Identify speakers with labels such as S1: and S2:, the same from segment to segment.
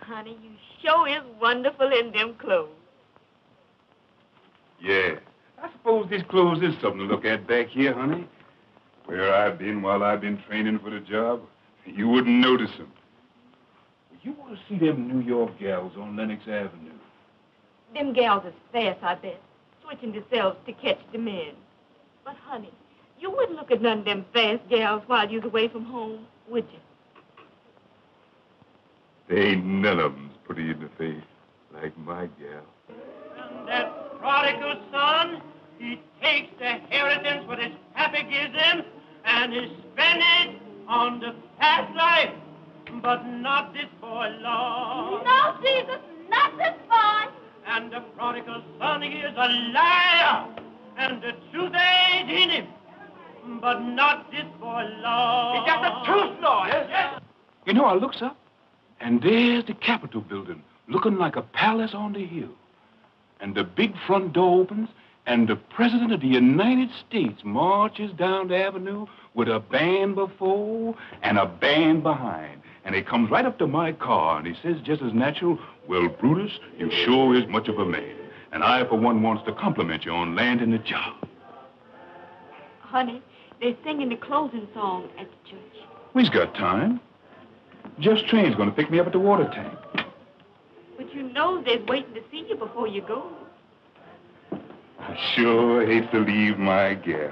S1: Honey, you sure is wonderful in them clothes.
S2: Yeah. I suppose these clothes is something to look at back here, honey. Where I've been while I've been training for the job, you wouldn't notice them. You want to see them New York gals on Lenox Avenue?
S1: Them gals is fast, I bet, switching themselves to catch the men. But, honey, you wouldn't look at none of them fast gals while you was away from home, would you?
S2: There ain't none of them's pretty in the face like my gal.
S3: And that prodigal son, he takes the inheritance what his pappy gives him, and he spends it on the past life. But not this boy, Lord.
S4: No, Jesus, not this boy.
S3: And the prodigal son, he is a liar, and the truth ain't in him. But not this boy, Lord.
S5: He got the truth, Lord.
S3: Yes.
S2: You know, I looks up, and there's the Capitol building, looking like a palace on the hill. And the big front door opens, and the President of the United States marches down the avenue with a band before and a band behind. And he comes right up to my car, and he says just as natural, "Well, Brutus, you sure is much of a man. And I, for one, wants to compliment you on landing the job."
S1: Honey, they're singing the closing song at the church.
S2: We's got time. Just Train's going to pick me up at the water tank.
S1: But you know they're waiting to see you before you go.
S2: I sure hate to leave my gal.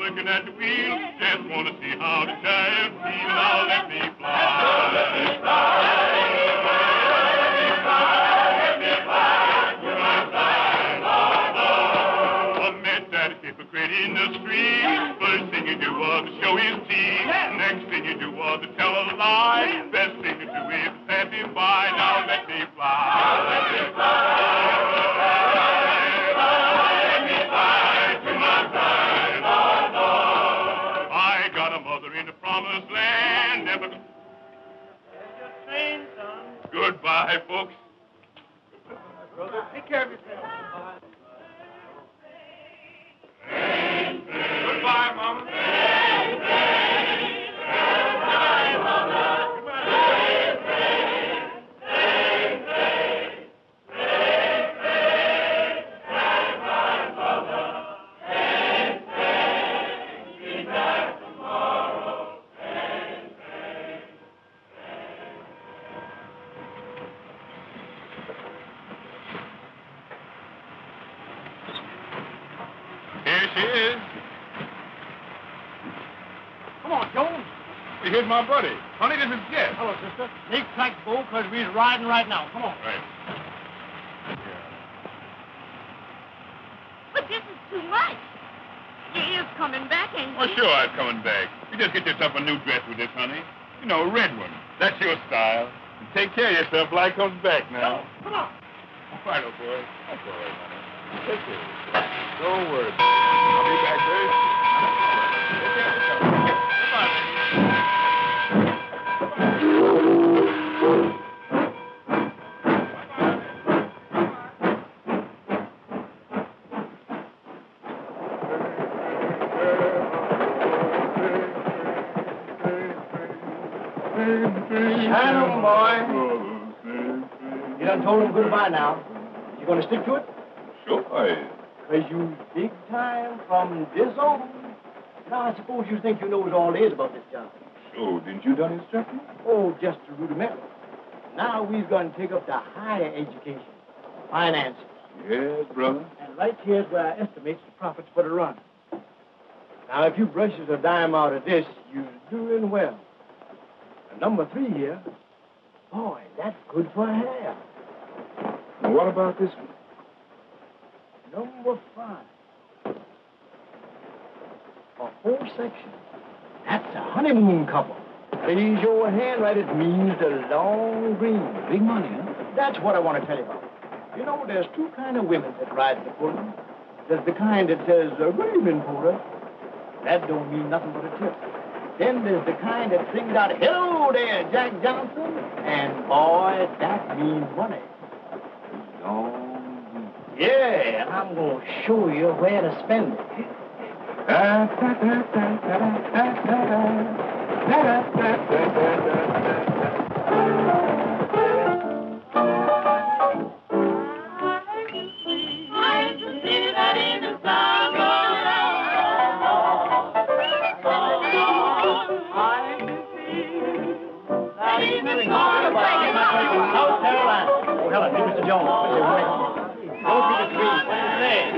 S2: working at the wheel. Just want to see how the giant feel. Now let me fly. Let me fly. Let me fly. Let me fly. Let me fly. Let me fly. Lord, Lord. I met that hypocrite in the street. First thing you do was to show his teeth. Next thing you do was to tell a lie. Best thing to do is to pass him by. Now let me fly. Now let me fly. Goodbye, folks.
S3: Brother, take care of yourself.
S2: Goodbye, Mama. Here she is.
S3: Come on, Jones.
S2: Here's my buddy. Honey, this is Jeff.
S3: Hello, sister. Make tracks, Bo, because we're riding right now. Come on.
S2: Right.
S1: But this is too much. You is coming back, ain't
S2: Oh,
S1: you?
S2: sure, I'm coming back. You just get yourself a new dress with this, honey. You know, a red one. That's your style. And take care of yourself till I comes back now.
S3: Come on.
S2: All right, old boy. That's all right, honey. Take care of yourself. Don't worry. I'll be back very soon. Take care of yourself. Goodbye, baby.
S3: Hannah, boy. You done told him goodbye now. You gonna stick to it?
S2: Sure.
S3: Because you big time from this on. Now, I suppose you think you knows all there is about this job.
S2: Sure. Didn't you done instructing?
S3: Oh, just a rudimental. Now we're going to take up the higher education, finances.
S2: Yes, brother.
S3: And right here's where I estimate the profits for the run. Now, if you brushes a dime out of this, you're doing well. And number 3 here, boy, that's good for hair.
S2: And what about this one?
S3: Number 5. A whole section. That's a honeymoon couple. Raise your hand right, it means the long green.
S2: Big money, huh?
S3: That's what I want to tell you about. You know, there's 2 kind of women that ride the Pullman. There's the kind that says, good evening, Porter. That don't mean nothing but a tip. Then there's the kind that sings out, hello there, Jack Johnson. And boy, that means money.
S2: Long
S3: Yeah, and I'm going to show you where to spend it. South Carolina. Oh, hello, Mr. Jones. Don't be the tree. What is his name?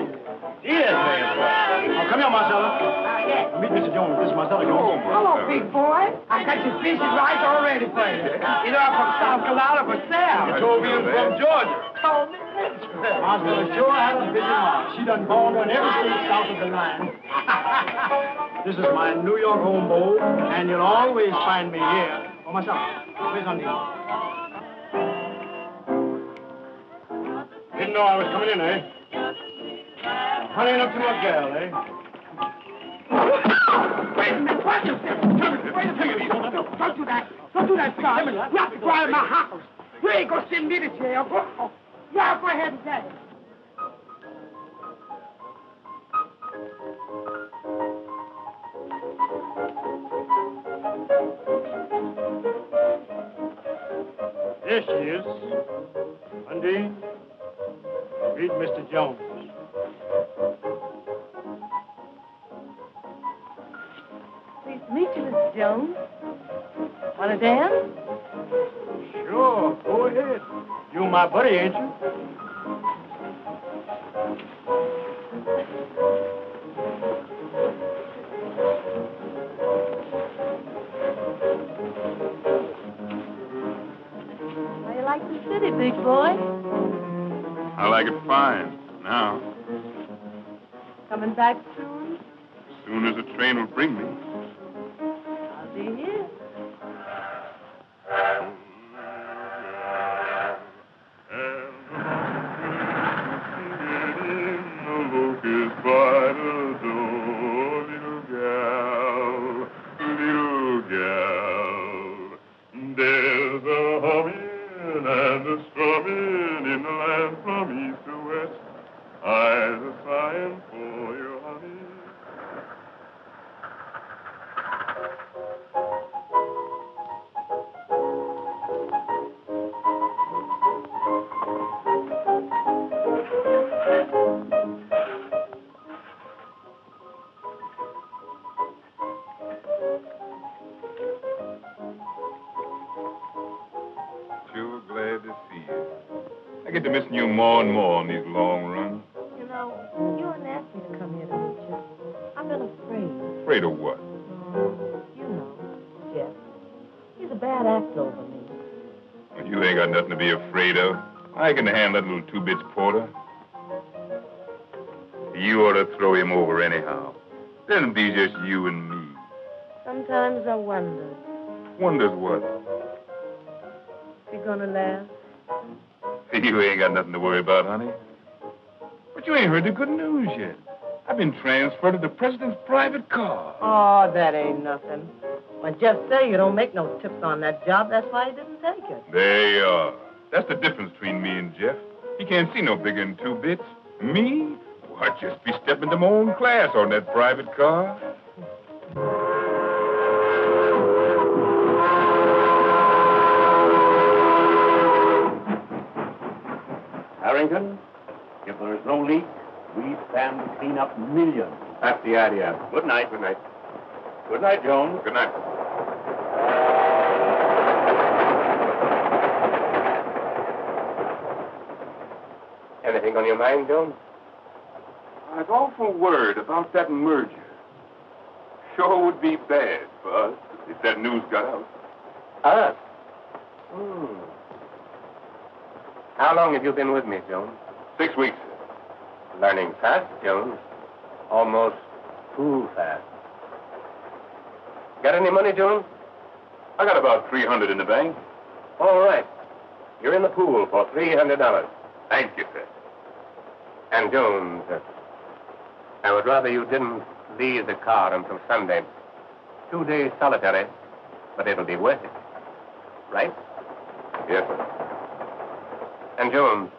S3: Yes, man. Oh, come here, Marcella.
S4: Yes.
S3: Meet Mr. Jones. This is Marcella Jones.
S4: Hello, big boy. I got your fish and rice all ready for you. You know, I'm from South Carolina for sale.
S3: You told me you're from Georgia.
S4: Told me this.
S3: Marcella sure has a busy mom. She done born on every state south of the line. This is my New York home, Bo, and you'll always find me here. Oh, Marcella, where's Undine? Didn't know I was coming in, eh? Honeying up to my gal, eh?
S4: Wait a minute. Watch yourself. Wait a minute. Don't do that. Don't do that, son. You have to go out of my house. You ain't gonna send me to jail. Go. Yeah, go ahead and get it.
S3: There she is. Undine, meet Mr. Jones.
S4: Pleased to meet you, Mr. Jones. Want to dance?
S3: Sure, go ahead. You my buddy, ain't you?
S1: like the city, big boy?
S2: I like it fine now.
S1: Coming back soon?
S2: As soon as the train will bring me.
S1: I'll be here.
S2: There's a humming and a strumming in the land from east to west. Eyes are sighing for you, honey. Sure glad to see you. I get to missing you more and more on these long runs.
S1: You know, you and asked me to come here to meet you. I've been afraid.
S2: Afraid of what?
S1: You know, Jeff. He's a bad actor over me.
S2: Well, you ain't got nothing to be afraid of. I can handle that little two-bits porter. You ought to throw him over anyhow. Then it'll be just you and me.
S1: Sometimes I wonder
S2: Wonders what?
S1: if you're gonna laugh.
S2: You ain't got nothing to worry about, honey. But you ain't heard the good news yet. I've been transferred to the president's private car.
S1: Oh, that ain't nothing. When Jeff say you don't make no tips on that job, that's why he didn't take it.
S2: There you are. That's the difference between me and Jeff. He can't see no bigger than two bits. Me? Well, I'd just be stepping to my own class on that private car.
S5: Harrington, if there is no leak, we stand to clean up millions.
S2: That's the idea.
S5: Good night.
S2: Good night.
S5: Good night, Jones.
S2: Good night.
S5: Anything on your mind, Jones?
S2: I was awful worried about that merger. Sure would be bad for us if that news got out.
S5: Us? How long have you been with me, Jones?
S2: 6 weeks.
S5: Learning fast, Jones. Almost too fast. Got any money, Jones?
S2: I got about $300 in the bank.
S5: All right. You're in the pool for $300.
S2: Thank you, sir.
S5: And, Jones, I would rather you didn't leave the car until Sunday. 2 days solitary, but it'll be worth it. Right?
S2: Yes, sir.
S5: And, Jones,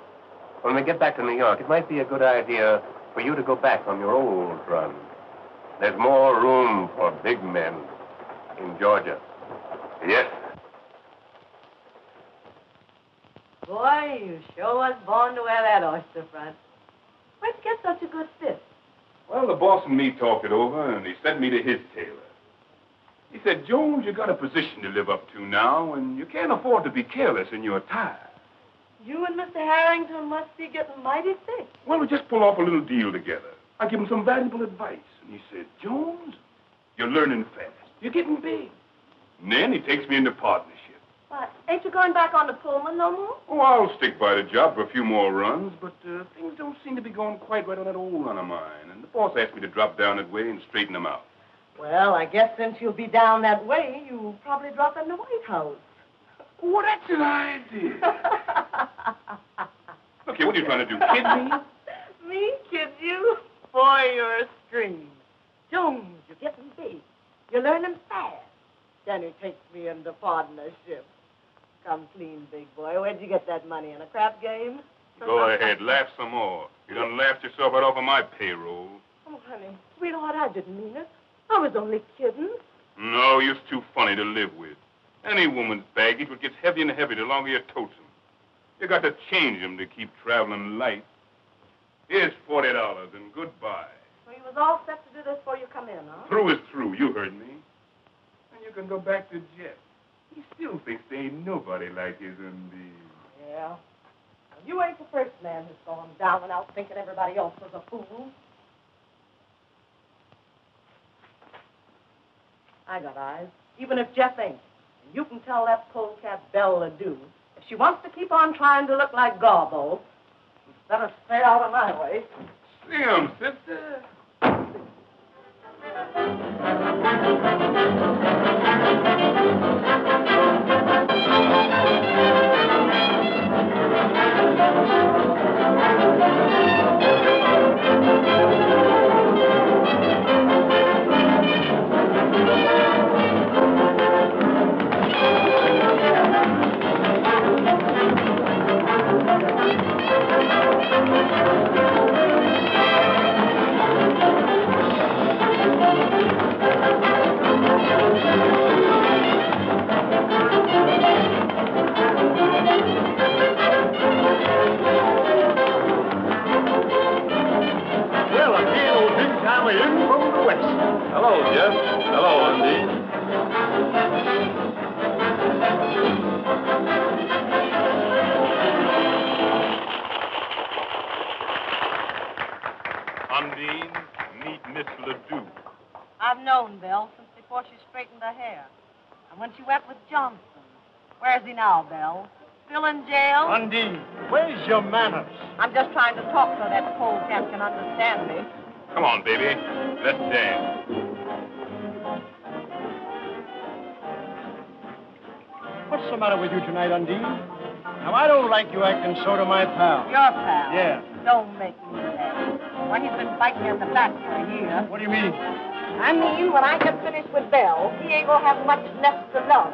S5: when we get back to New York, it might be a good idea for you to go back on your old run. There's more room for big men in Georgia.
S2: Yes.
S1: Boy, you sure was born to wear that oyster front. Where'd you get such a good fit?
S2: Well, the boss and me talked it over, and he sent me to his tailor. He said, Jones, you got a position to live up to now, and you can't afford to be careless in your attire.
S1: You and Mr. Harrington must be getting mighty thick.
S2: Well, we just pull off a little deal together. I give him some valuable advice, and he said, Jones, you're learning fast. You're getting big. And then he takes me into partnership.
S1: What, ain't you going back on the Pullman no more?
S2: Oh, I'll stick by the job for a few more runs, but things don't seem to be going quite right on that old run of mine, and the boss asked me to drop down that way and straighten them out.
S1: Well, I guess since you'll be down that way, you'll probably drop in the White House.
S2: Oh, that's an idea. Look here, what are you trying to do, kid me?
S1: Me kid you? Boy, you're a stream. Jones, you're getting big. You're learning fast. Then he takes me into partnership. Come clean, big boy. Where'd you get that money? In a crap game?
S2: Go ahead, laugh some more. You done laughed yourself right off of my payroll.
S1: Oh, honey, sweetheart, I didn't mean it. I was only kidding.
S2: No, you're too funny to live with. Any woman's baggage would get heavier and heavier the longer you totes them. You got to change them to keep traveling light. Here's $40 and goodbye.
S1: So you was all set to do this before you come in, huh?
S2: Through is through. You heard me. And you can go back to Jeff. He still thinks there ain't nobody like his Undine.
S1: Yeah. Well, you ain't the first man who's gone down and out thinking everybody else was a fool. I got eyes, even if Jeff ain't. And you can tell that polecat Belle Ledoux if If she wants to keep on trying to look like Garbo, she'd better stay out of my way.
S2: Slim, sister.
S3: Well, again, old big time in from the west.
S2: Hello, Jeff. Hello, Undine. Undine, meet Miss Ledoux.
S1: I've known Belle since before she straightened her hair. And when she went with Johnson. Where's he now, Belle? Still in jail?
S3: Undine, where's your manners?
S1: I'm just trying to talk so that polecat can understand me.
S2: Come on, baby. Let's dance.
S3: What's the matter with you tonight, Undine? Now, I don't like you acting so to my pal.
S1: Your pal?
S3: Yeah.
S1: Don't make me laugh. Why, he's been biting me in the back for a year.
S3: What do you mean?
S1: I mean, when I get finished with Belle, he ain't gonna have much left to love.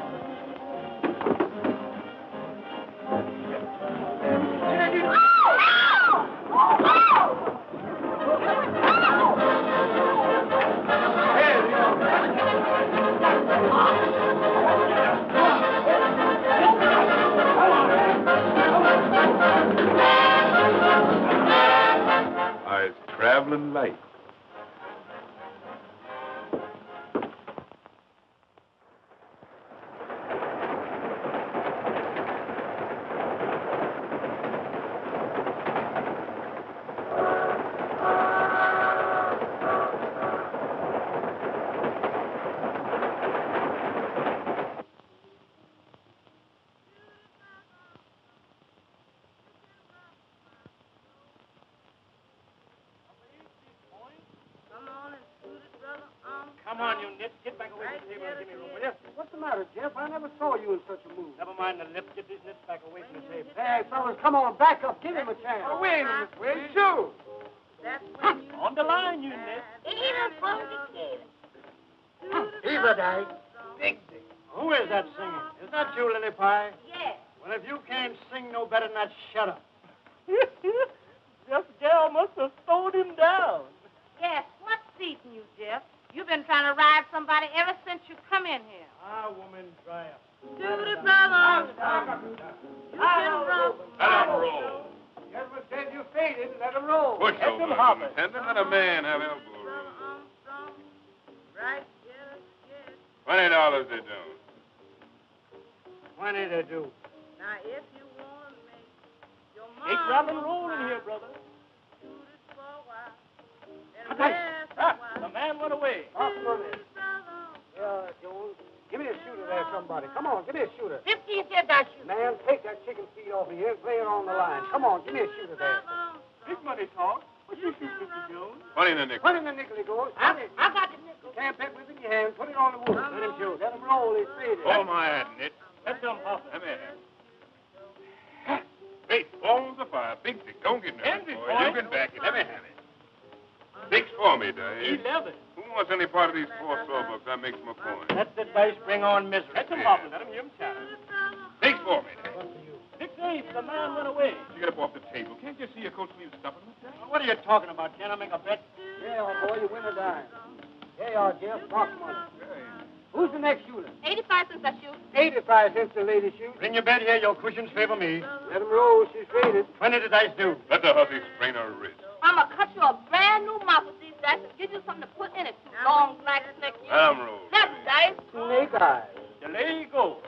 S2: I's traveling light.
S3: Come on, you nits. Get back away from the table and give me room, will you?
S4: What's the matter, Jeff? I never saw you in such a mood.
S3: Never mind the lips. Get these nits back away from the table.
S4: Hey, fellas, come on, back up. Give him a chance.
S1: Oh, wait a minute, Wade. Sure.
S3: On the line, you nits.
S4: Eva Day.
S3: Who is that singing? Is that you, Lily Pie?
S1: Yes.
S3: Well, if you can't sing no better than that, shut up.
S1: This gal must have slowed him down.
S6: Yes, what's eating you, Jeff? You've been trying to ride somebody ever since you come in here.
S3: Ah, woman, dry up.
S6: Doody brother, you can roll.
S2: Let 'em roll.
S4: Gentlemen said you faded. Let him roll.
S2: Push
S3: Let
S2: over,
S3: them hop it.
S2: Lieutenant. Let a man have elbow room.
S6: Right,
S2: $20 they don't.
S3: 20 to do.
S6: now if you want to make your
S3: Take
S6: mama
S3: rock and roll in here, brother.
S6: do this for a while, then
S3: Hey,
S6: rest a
S3: ah,
S6: while.
S3: the man went away.
S4: Jones, give me a shooter there, somebody. Come on, give me a shooter.
S6: 15 cents, I shoot.
S4: Man, take that chicken feed off of here and play it on the line. Come on, give me a shooter there.
S3: Big money talk. What you shoot, Mr. Jones?
S2: 20 in the nickel.
S4: Put in the nickel, he goes.
S6: I got the nickel.
S4: Can't pick with it in your hand. Put it on the wood. Let him shoot. Let him roll. He's faded.
S2: Hold my hand, Nit.
S3: Let them hop.
S2: Let me have it. Hey, balls of fire. Big stick. Don't get nervous,
S3: Envy,
S2: boy.
S3: boy.
S2: You can back it. Let me have it. 6 for me, Dave.
S3: 11.
S2: Who wants any part of these 4 sawbucks? That makes my point.
S3: Let the dice bring on misery. Let them hop and let them hear him chatter.
S2: 6 for me, Dave.
S3: 6-8. The man went away.
S2: You get up off the table. Can't you see your coat sleeve stuffing with that?
S3: What are you talking about? Can I make a bet?
S4: Yeah, old boy, you win a dime. There you are, Jeff. Box money. Who's the next shooter?
S6: 85 cents, I shoot.
S4: 85 cents the lady shoots.
S3: Bring your bet here. Your cushions favor me.
S4: Let him roll. She's faded.
S3: 20 the dice do.
S2: Let the hussy sprain her wrist.
S6: I'm going to cut you a brand new mop with these dice and give you something to put in it, you long black snake.
S2: Let 'em roll.
S6: That's dice.
S4: Snake eyes.
S3: There you go.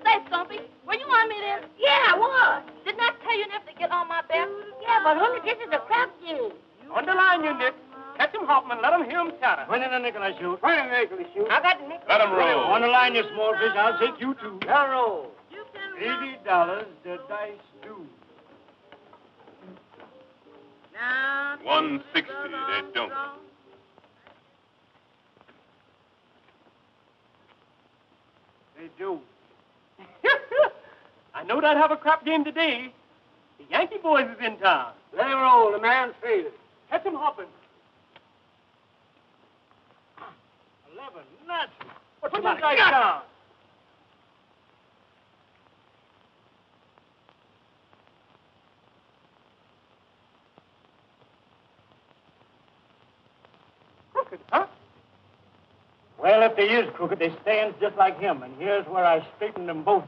S6: Say, Stumpy, were you on me then? Yeah, I was. Didn't I tell you never to get on my back? Yeah, but honey, this is a crap game.
S3: On the line, you nit. Catch him hopping and let him hear him chatter. 20 the nickel I shoot.
S4: 20 the nickel he shoots.
S6: I got the nickel.
S2: Let 'em roll.
S3: On the line, you small fish. I'll take you too.
S4: Let him roll.
S6: You can
S3: $80 the dice do.
S1: Now,
S5: 160, they don't.
S3: They do. I knowed I'd have a crap game today. The Yankee boys is in town.
S4: Let him roll. The man's faded.
S3: Catch him hopping. 11 nuts. What's the dice down? Crooked, huh? Well, if they is crooked, they stands just like him, and here's where I straighten them both.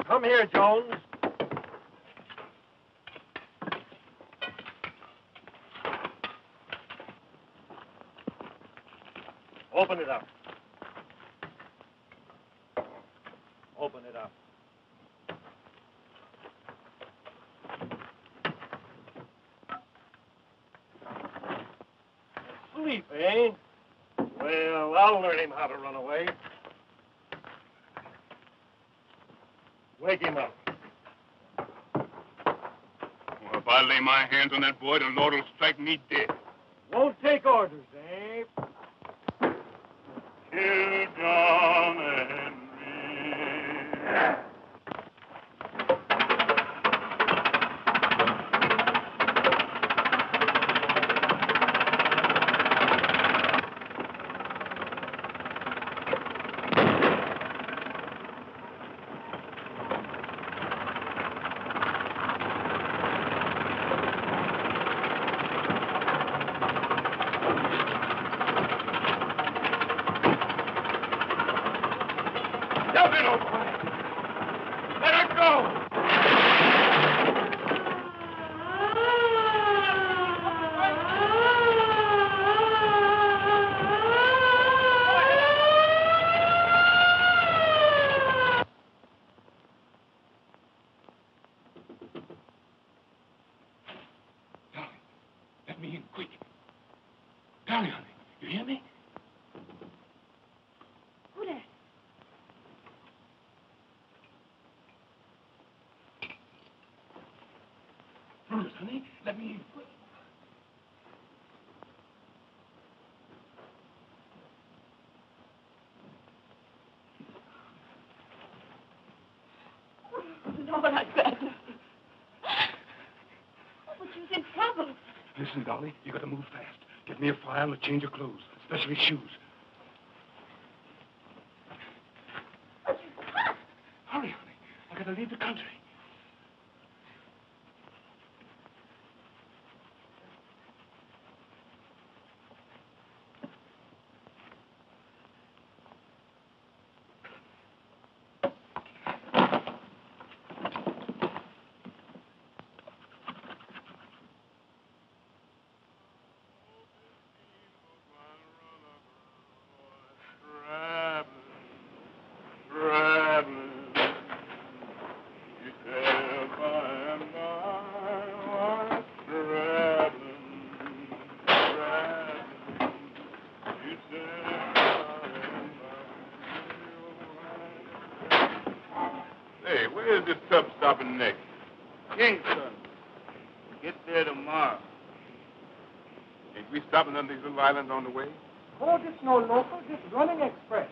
S3: Come here, Jones. Open it up. Open it up. Sleep, eh? Well, I'll learn him how to run away. Wake him up.
S2: Well, if I lay my hands on that boy, the Lord will strike me dead.
S3: Won't take orders, eh?
S2: Kill John Henry. Let me in quick. Darling, honey, you hear me?
S6: Who that?
S2: shoulders, honey. Let me...
S6: Lord, I'd grab nothing. But you's in trouble.
S2: Listen, Dolly, you gotta move fast. Get me a file and a change of clothes, especially shoes. Hurry, honey. I gotta leave the country.
S7: Hey, where's this tub stopping next?
S3: Kingston. Get there tomorrow.
S7: Ain't we stopping on these little islands on the way?
S4: Oh, this no local, just running express.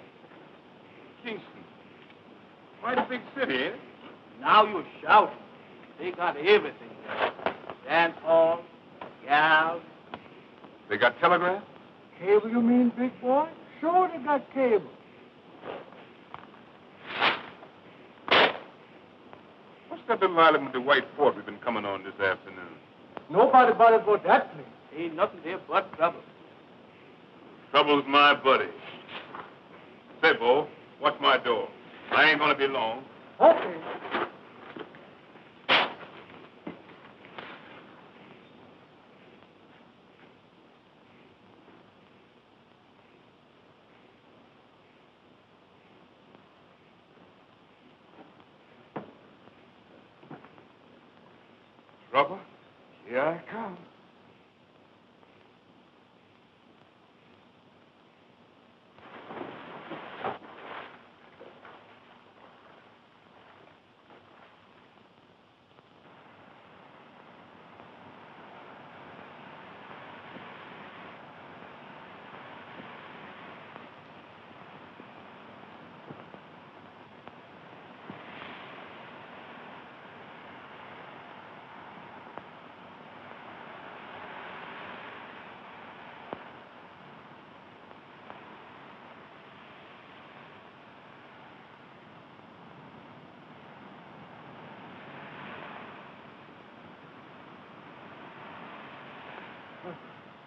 S7: Kingston. Quite a big city, ain't it?
S3: Now you're shouting. They got everything there. Dance hall, gals.
S7: They got telegraph?
S4: Cable, you mean, big boy? Sure, they got cable.
S7: What's that little island with the white fort we've been coming on this afternoon?
S4: Nobody bothered about that place.
S3: Ain't nothing there but trouble.
S7: Trouble's my buddy. Say, Bo, watch my door. I ain't gonna be long.
S4: Okay.
S7: Trouble? Here I come.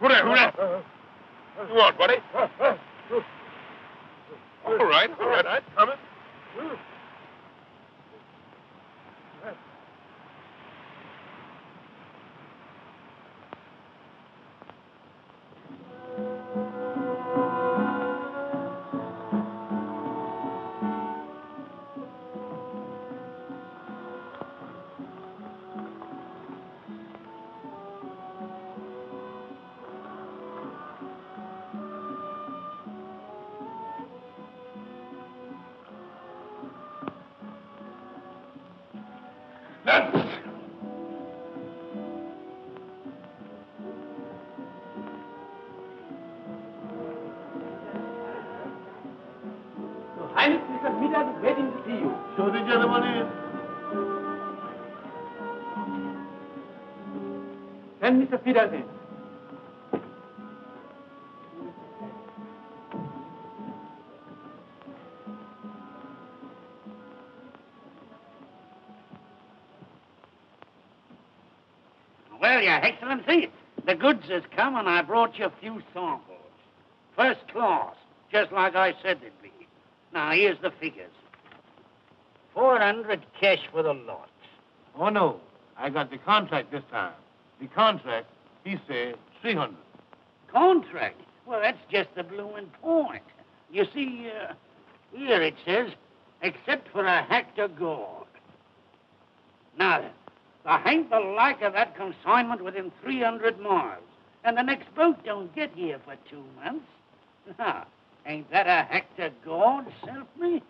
S7: Who there? Who there? You want, buddy? All right, I'm coming.
S3: Highness, Mr. Miller is waiting to see you. So the gentleman is. Send Mr. Peters in.
S8: Well, Your Excellency, the goods has come and I brought you a few samples. First class, just like I said they'd be. Now, here's the figures. 400 cash for the lot.
S3: Oh, no. I got the contract this time. The contract, he said 300.
S8: Contract? Well, that's just the bloomin' point. You see, here it says, except for a hectare gold. Now, there ain't the like of that consignment within 300 miles. And the next boat don't get here for 2 months. Now, ain't that a hectare gold, self me?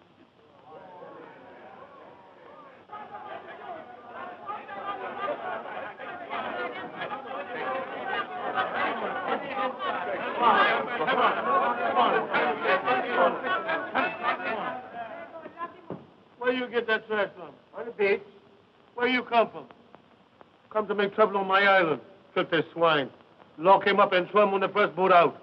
S3: Where you get that trash from? On the beach. Where you come from? Come to make trouble on my island. Filthy swine. Lock him up and throw him on the first boat out.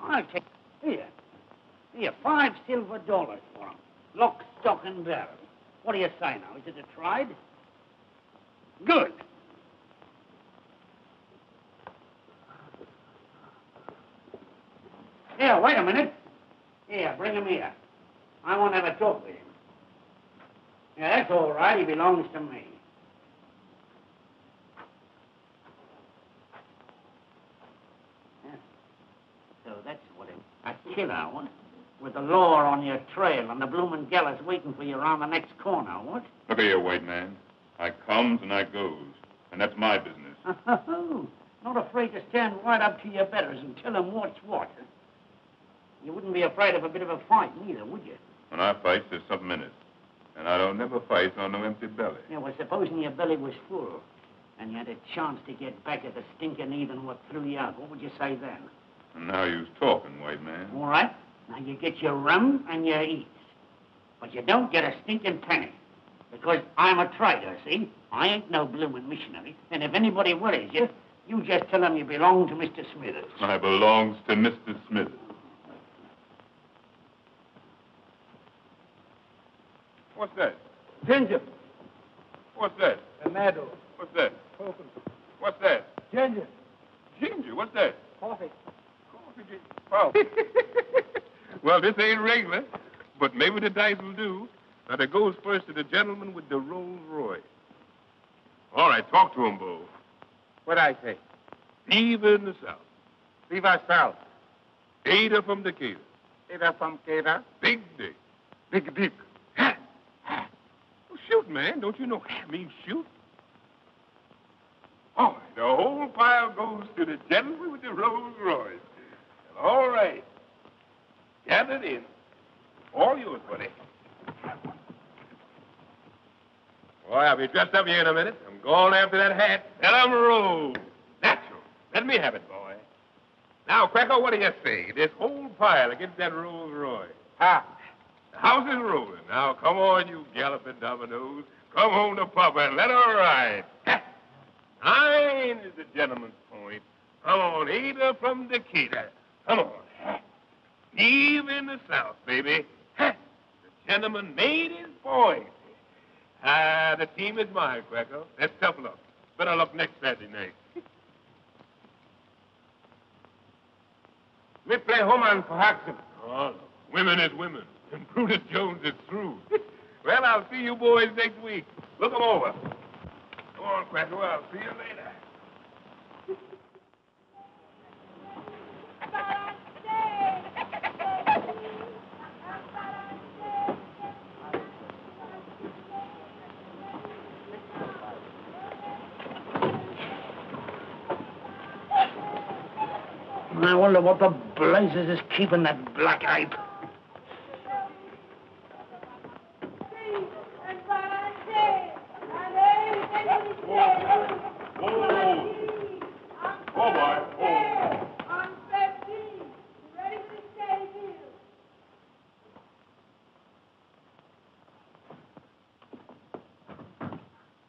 S8: I'll take... Here, $5 silver for him. Lock, stock, and barrel. What do you say now? Is it a tried? Good. Here, wait a minute. Here, bring him here. I want to have a talk with him. Yeah, that's all right. He belongs to me. Yeah. So that's what it is. A killer, what? With the law on your trail and the bloomin' gallows waiting for you around the next corner, what?
S7: Look here, white man. I comes and I goes, and that's my business.
S8: Not afraid to stand right up to your betters and tell them what's what. You wouldn't be afraid of a bit of a fight, neither, would you?
S7: When I fight, there's something in it. And I don't never fight on no empty belly.
S8: Yeah, well, supposing your belly was full and you had a chance to get back at the stinking heathen what threw you out, what would you say then?
S7: And now you's talking, white man.
S8: All right. Now you get your rum and your eats. But you don't get a stinking penny. Because I'm a trader, see? I ain't no bloomin' missionary. And if anybody worries you, you just tell them you belong to Mr. Smithers.
S7: I belongs to Mr. Smithers. What's that?
S3: Ginger.
S7: What's that?
S3: Tomato.
S7: What's that?
S3: Coconut.
S7: What's that?
S3: Ginger.
S7: Ginger. What's that?
S3: Coffee.
S7: Oh. Well, this ain't regular, but maybe the dice will do. Now, it goes first to the gentleman with the Rolls Royce. All right, talk to him, Bo.
S3: What'd I say?
S7: Fever in the South.
S3: Viva South.
S7: Ada from Decatur.
S3: Ada from Ada.
S7: Big Dick.
S3: Big Dick.
S7: Well, shoot, man. Don't you know that means shoot? All right, the whole pile goes to the gentleman with the Rolls Royce. All right. Gather it in. All yours, buddy. Boy, I'll be dressed up here in a minute. I'm going after that hat. Let 'em roll. Natural. Let me have it, boy. Now, Cracker, what do you say? This whole pile against that Rolls Royce.
S3: Ha.
S7: The house is rolling. Now, come on, you galloping dominoes. Come home to Papa and let her ride. Nine is the gentleman's point. Come on, Ada from Decatur. Come on. Eve in the South, baby. The gentleman made his point. The team is mine, Cracker. That's tough luck. Better luck next Saturday night.
S3: We play Homan for Haxon.
S7: Oh, women is women. And Brutus Jones is through. Well, I'll see you boys next week. Look 'em over. Come on, Cracker. I'll see you later.
S8: I wonder what the blazes is keeping that black ape.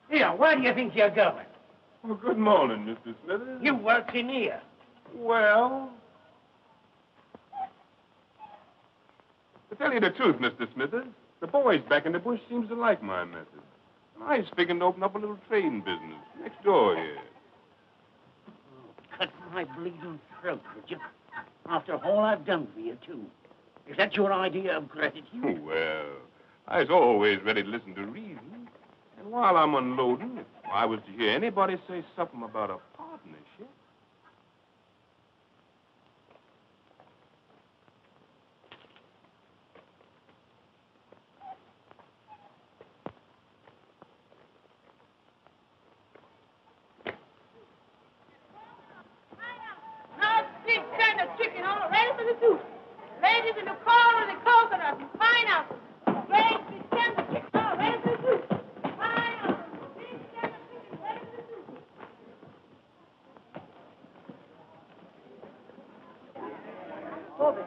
S8: Here, where do you think you're going?
S7: Well, good morning, Mr. Smithers.
S8: You work in here.
S7: Well, to tell you the truth, Mr. Smithers, the boys back in the bush seems to like my method. And I was figuring to open up a little trading business next door here.
S8: Oh, cut my bleeding throat, would you? After all I've done for you, too. Is that your idea of gratitude?
S7: Well, I was always ready to listen to reason. And while I'm unloading, if I was to hear anybody say something about a partnership...
S6: Now, big kind of chicken all ready for the soup. Ladies in the corn and the coconuts and pineapples. Great big kind of chicken all ready for the soup. Pineapples, big kind of chicken ready for the soup. Bobby.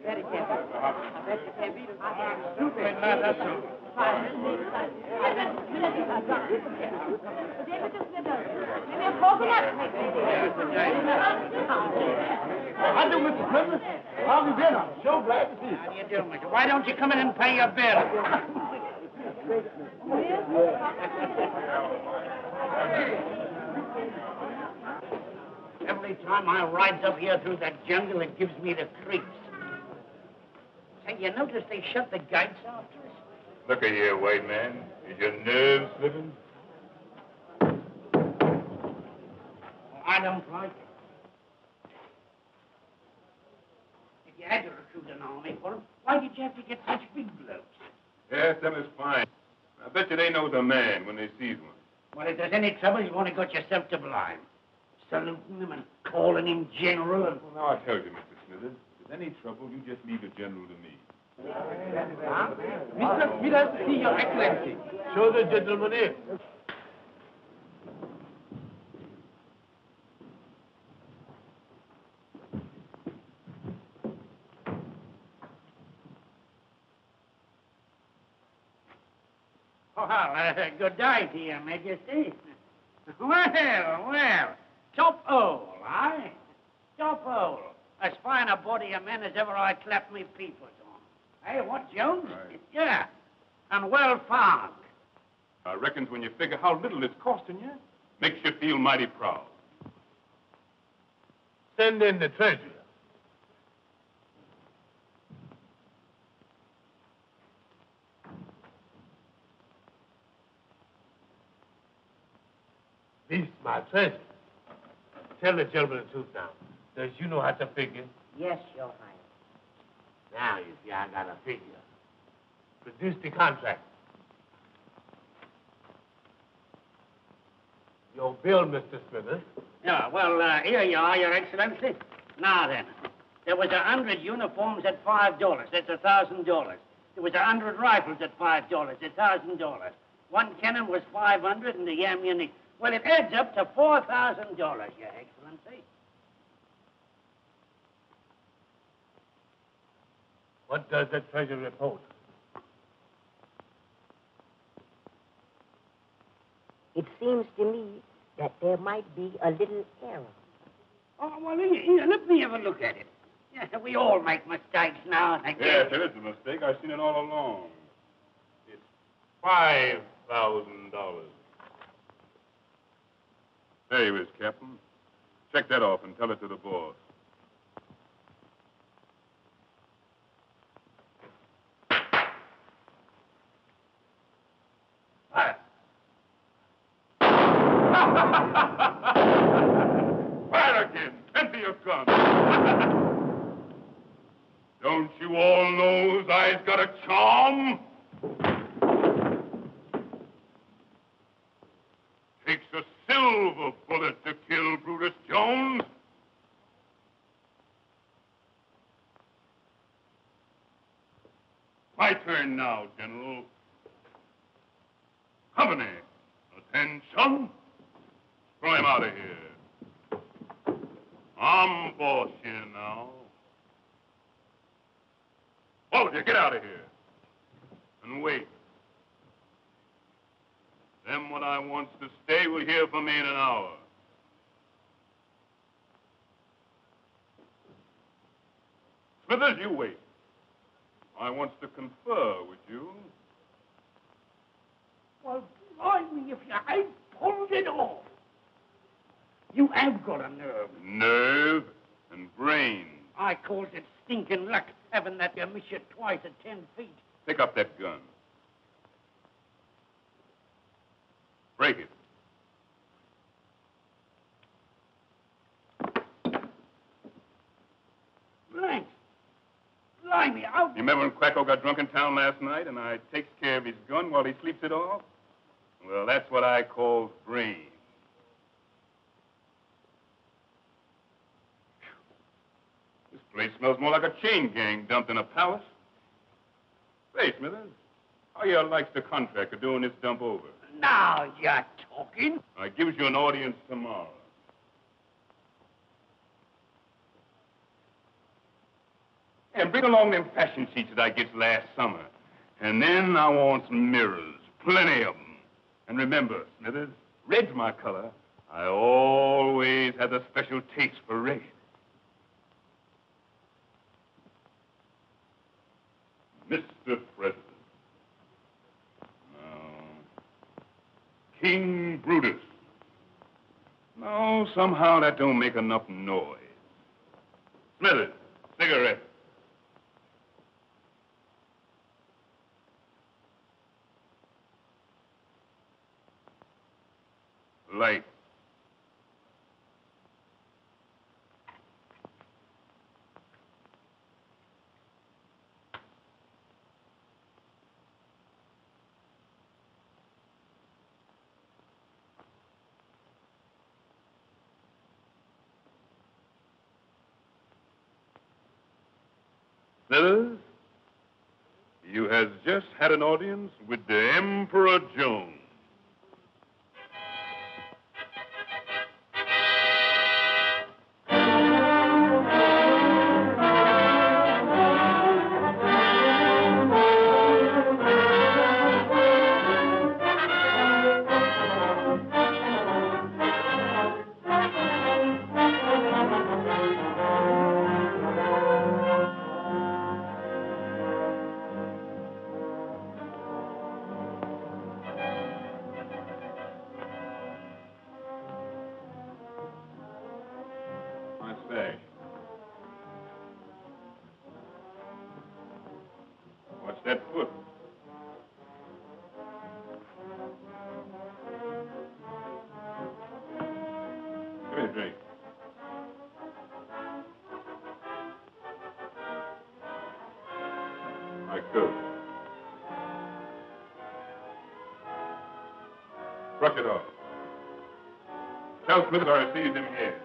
S6: Very careful. I bet you can't beat him.
S3: That's all.
S4: How do, Mr. Smithers? How have you been? I'm so glad to see you.
S8: How do you do, mister? Why don't you come in and pay your bill? Every time I rides up here through that jungle, it gives me the creeps. Say, you notice they shut the gates after us?
S7: Look at here, white man. Is your nerves slipping?
S8: I don't like it. If you had to recruit an army for them, why did you have to get such big blokes?
S7: Yes, them is fine. I bet you they know the man when they sees one.
S8: Well, if there's any trouble, you've only got yourself to blame. Saluting him and calling him general and...
S7: Well, now I tell you, Mr. Smithers, if there's any trouble, you just leave the general to me.
S4: Mr. Smithers, see your excellency. Show the gentleman in.
S8: Well, good day to you, Majesty. Well, top hole, eh? Top hole. As fine a body of men as ever I clapped me peepers on. Hey, what, Jones?
S7: Right.
S8: Yeah, and well found.
S7: I reckons when you figure how little it's costing you, makes you feel mighty proud.
S4: Send in the treasurer. This my treasure. Tell the gentleman the truth now. Does you know how to figure?
S6: Yes, Your Highness.
S4: Now you see I got a figure. Produce the contract. Your bill, Mr. Smithers.
S8: Yeah, well, here you are, Your Excellency. Now then, there was 100 uniforms at $5. That's $1,000. There was 100 rifles at $5. $1,000. One cannon was $500 and the ammunition. Well, it adds up to $4,000, Your Excellency.
S4: What does the treasurer report?
S9: It seems to me that there might be a little error.
S8: Oh, well, here, let me have a look at it. Yeah, we all make mistakes now and again.
S7: Yes, it is a mistake. I've seen it all along. It's $5,000. There you is, Captain. Check that off and tell it to the boss.
S4: Fire.
S7: Fire again! Empty your gun! Don't you all know I's got a charm? Takes a silver bullet to kill Brutus Jones. My turn now, General. Company, attention. Throw him out of here. I'm boss here now. All of you, get out of here. And wait. Them what I wants to stay will hear from me in an hour. Smithers, you wait. I wants to confer with you.
S8: Well, blimey, if you ain't pulled it off. You have got a nerve.
S7: Nerve and brain.
S8: I calls it stinking luck, having that you miss you twice at 10 feet.
S7: Pick up that gun. Break it.
S8: Blanks. Blimey, how...
S7: You remember when Quacko got drunk in town last night and I takes care of his gun while he sleeps it off? Well, that's what I call brain. This place smells more like a chain gang dumped in a palace. Say, Smithers, how you likes the contract of doing this dump over?
S8: Now you're talking.
S7: I gives you an audience tomorrow.
S2: And bring along them fashion sheets that I get last summer. And then I want some mirrors, plenty of them. And remember, Smithers, red's my color. I always have a special taste for red. Mr. President. No. King Brutus. No, somehow that don't make enough noise. Smithers, cigarette. Light. Smithers, you has just had an audience with the Emperor Jones. What's that foot? Give me a drink. My coat. Brush it off. Tell Smith I seized him here.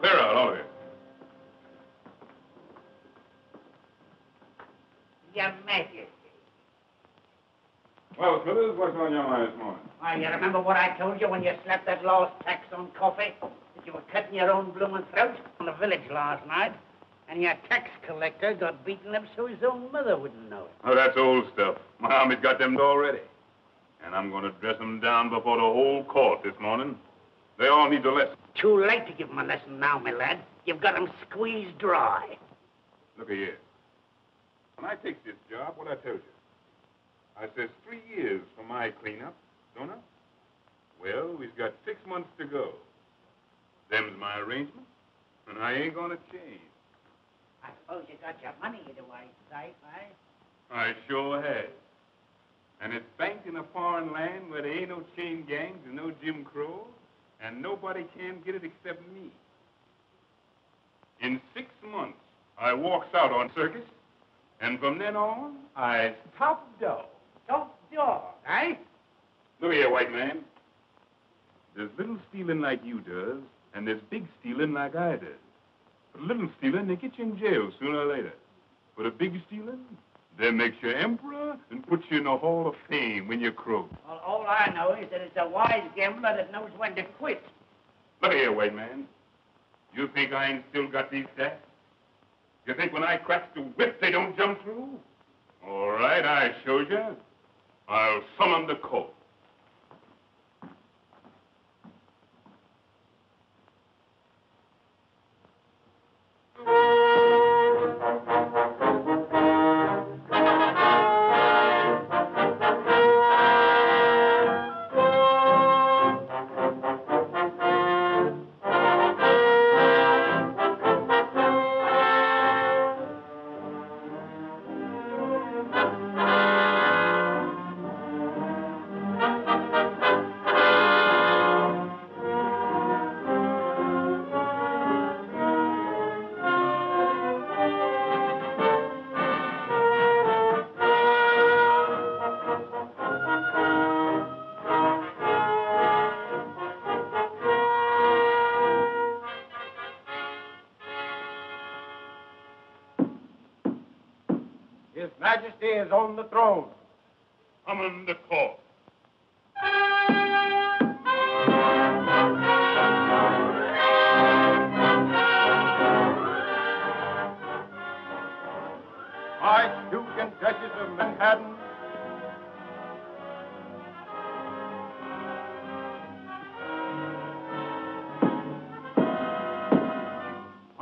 S2: Clear out, all of you.
S8: Your Majesty.
S2: Well, Smithers, what's on your mind this morning?
S8: Why, you remember what I told you when you slapped that lost tax on coffee? That you were cutting your own blooming throat on the village last night, and your tax collector got beaten up so his own mother wouldn't know it.
S2: Oh, that's old stuff. My army's got them already. And I'm going to dress them down before the whole court this morning. They all need a lesson.
S8: Too late to give them a lesson now, my lad. You've got them squeezed dry.
S2: Look here. When I take this job, what I tell you? I says 3 years for my cleanup, don't I? Well, we've got 6 months to go. Them's my arrangements, and I ain't gonna change.
S8: I suppose you got your money in the right sight, eh?
S2: I sure have. And it's banked in a foreign land where there ain't no chain gangs and no Jim Crow, and nobody can get it except me. In 6 months, I walks out on circus, and from then on, I top dog.
S8: Top dog, eh?
S2: Look here, white man. There's little stealing like you does, and there's big stealing like I does. For little stealing, they get you in jail sooner or later. For the big stealing, they makes you emperor and puts you in the Hall of Fame when you croak.
S8: Well, all I know is that it's a wise gambler that knows when to quit.
S2: Look here, white man. You think I ain't still got these stats? You think when I crack the whip, they don't jump through? All right, I showed you. I'll summon the court.
S4: His Majesty is on the throne.
S2: Summon the court.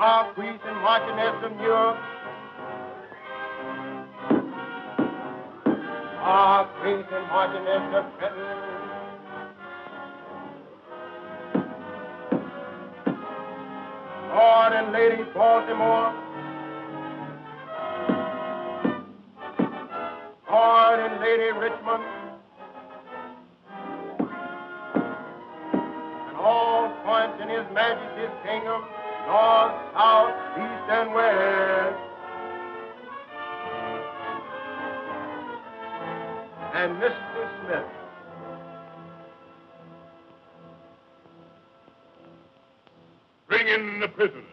S3: Marquis and Marchioness of New York, Marquis and Marchioness of Trenton, Lord and Lady Baltimore, Lord and Lady Richmond, and all points in His Majesty's kingdom, north, south, east, and west. And Mr. Smith.
S7: Bring in the prisoners.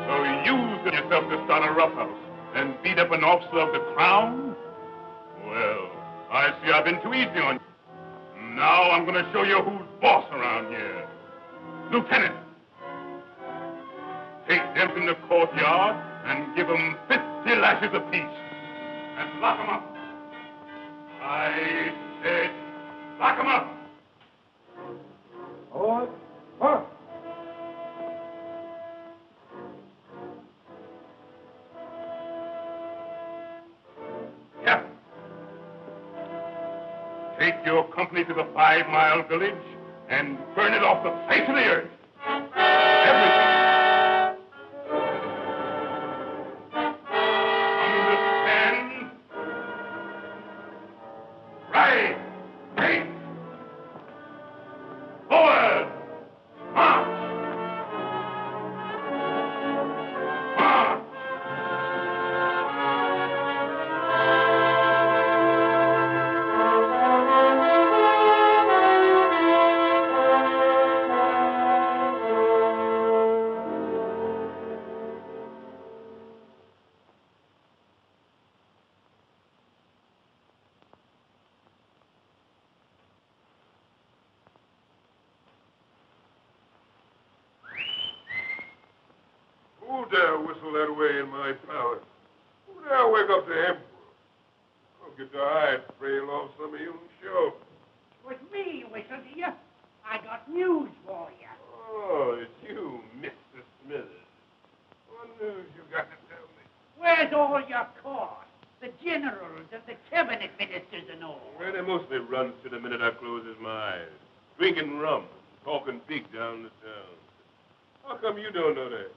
S7: So you set yourself to start a roughhouse and beat up an officer of the crown? Well, I see I've been too easy on you. Now I'm going to show you who's boss around here. Lieutenant, take them in the courtyard and give them 50 lashes apiece. And lock them up. I said, lock them up.
S3: Hold. Hold.
S7: Captain, take your company to the 5-mile village and burn it off the face of the earth. Everything. Understand? Right. Right. Forward. March. March. Who dare whistle that way in my palace? Who dare wake up the emperor? I'll get your eyes frail off some of you and show.
S8: It was me you whistled, dear. I got news for you.
S7: Oh, it's you, Mr. Smithers. What news you got to tell me?
S8: Where's all your court? The generals and the cabinet ministers and all.
S7: Well, they mostly run to the minute I closes my eyes. Drinking rum, talking big down the town. How come you don't know that?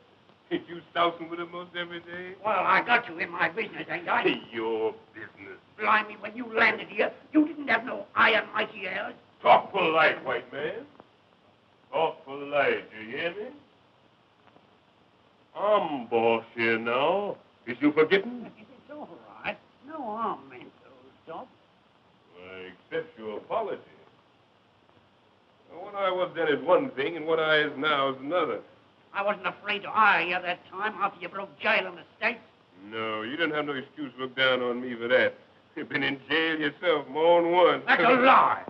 S7: Ain't you sousing with them most every day?
S8: Well, I got you in my business, ain't I?
S7: Your business.
S8: Blimey, when you landed here, you didn't have no iron mighty ears.
S7: Talk polite, white man. Talk polite, you hear me? I'm boss here now. Is you forgetting?
S8: It's all right. No harm meant to stop.
S7: I accept your apology. What I was then is one thing, and what I is now is another.
S8: I wasn't afraid to hire you that time after you broke jail in the States.
S7: No, you didn't have no excuse to look down on me for that. You've been in jail yourself more than once.
S8: That's a lie.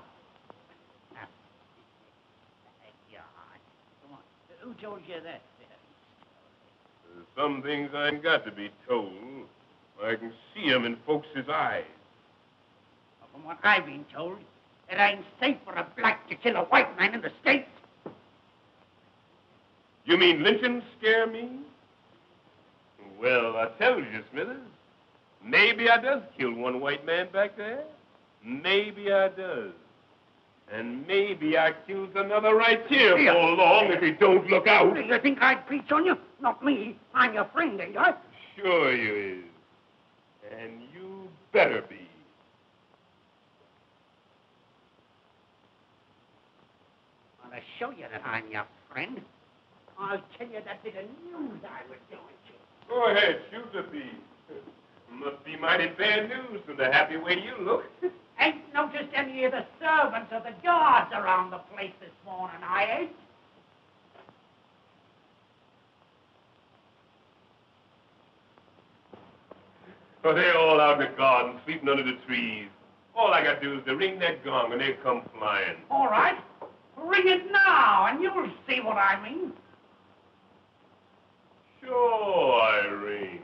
S8: Yeah, come on. Who told you that?
S7: There's some things I ain't got to be told. I can see 'em in folks' eyes.
S8: Well, from what I've been told, it ain't safe for a black to kill a white man in the States.
S7: You mean lynching scare me? Well, I tell you, Smithers, maybe I does kill one white man back there. Maybe I does. And maybe I kills another right here before long if he don't look out.
S8: You think I'd preach on you? Not me. I'm your friend, ain't I?
S7: Sure you is. And you better be.
S8: Well, to show you that I'm your friend, I'll tell you that bit of news I was doing to you.
S7: Go ahead, shoot the thief. Must be mighty bad news from the happy way you look.
S8: Ain't noticed any of the servants or the guards around the place this morning, I ain't.
S7: So they're all out in the garden, sleeping under the trees. All I got to do is to ring that gong and they come flying.
S8: All right. Ring it now, and you'll see what I mean.
S7: Sure, Irene.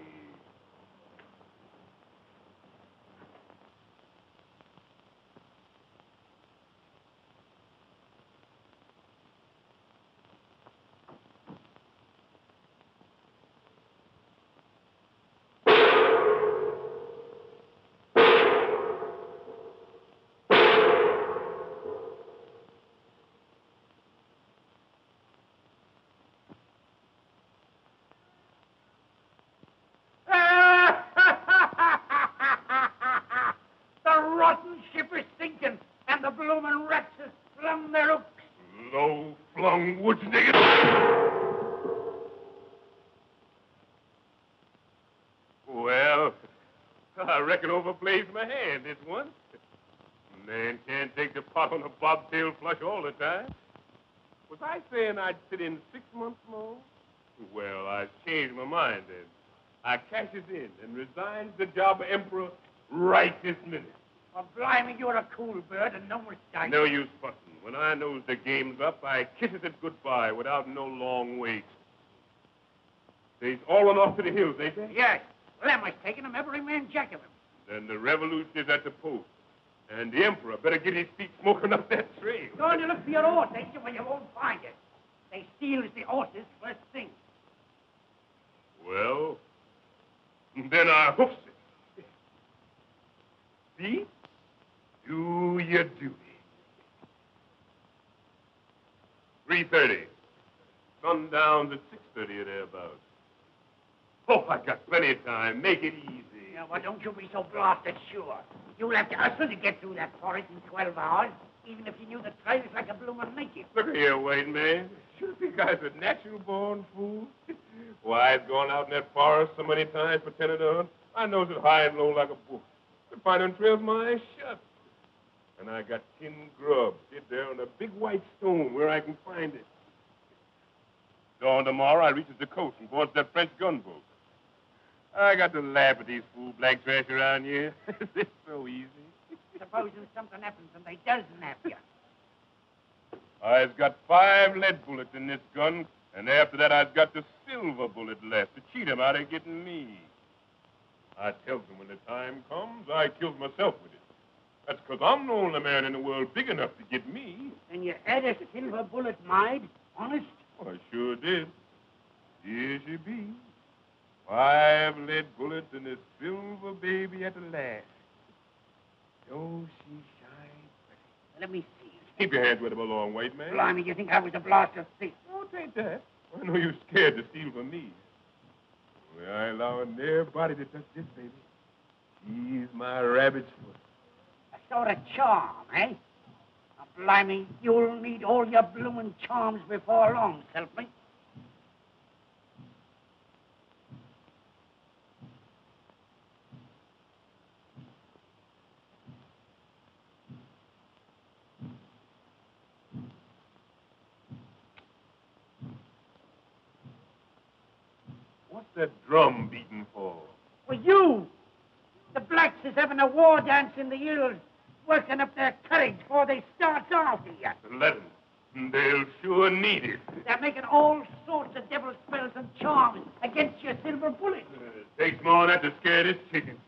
S8: The rotten ship is sinking, and the bloomin' rats has flung their hooks.
S7: Low-flung woods nigger. Well, I reckon overplays my hand this one. Man can't take the pot on a bobtail flush all the time. Was I saying I'd sit in 6 months more? Well, I changed my mind then. I cashes in and resigns the job of emperor right this minute.
S8: Well, blimey, you're a cool bird and no mistake.
S7: No use fussing. When I knows the game's up, I kisses it goodbye without no long wait. They's all on off to the hills, ain't they?
S8: Yes. Lem has taken them, every man jack of him.
S7: Then the revolution is at the post. And the emperor better get his feet smoking up that trail.
S8: Go on, you look for your horse, ain't you? Well, you won't find it. They steals the horses first thing.
S7: Well, then I hoofs it. See? Do your duty. 3:30. Sundown's at 6:30 or thereabouts. Oh, I got plenty of time. Make it easy.
S8: Yeah, well, don't you be so blasted sure. You'll have to hustle to get through that forest in 12 hours, even if you knew the trail is like a bloomin' naked.
S7: Look here, white man. You think I was a natural-born fool? Why, I've gone out in that forest so many times pretending to hunt. I knows it high and low like a book. Could find them trails my eyes shut. And I got 10 grubs sit there on a big white stone where I can find it. Dawn tomorrow, I reaches the coast and boards that French gunboat. I got to laugh at these fool black trash around here. It's so easy.
S8: Supposing something happens and they does nap you.
S7: I've got 5 lead bullets in this gun, and after that I've got the silver bullet left to cheat 'em out of getting me. I tells them when the time comes, I kills myself with it. That's 'cause I'm the only man in the world big enough to get me.
S8: And you had a silver bullet made? Honest?
S7: Oh, I sure did. Here she be. 5 lead bullets and a silver baby at the last. Oh, she shines pretty.
S8: Let me see.
S7: Keep your hands with him along, white man.
S8: Blimey, you think I was a blaster thief?
S7: Oh, it ain't that. I know you're scared to steal from me. Well, I ain't allowing nobody to touch this baby. She's my rabbit's foot.
S8: A sort of charm, eh? Now, blimey, you'll need all your bloomin' charms before long, help me.
S7: What's that drum beating for?
S8: Well, you! The blacks is having a war dance in the hills, working up their courage before they start off here.
S7: Let 'em. They'll sure need it.
S8: They're making all sorts of devil spells and charms against your silver bullet.
S7: Takes more than that to scare this chicken.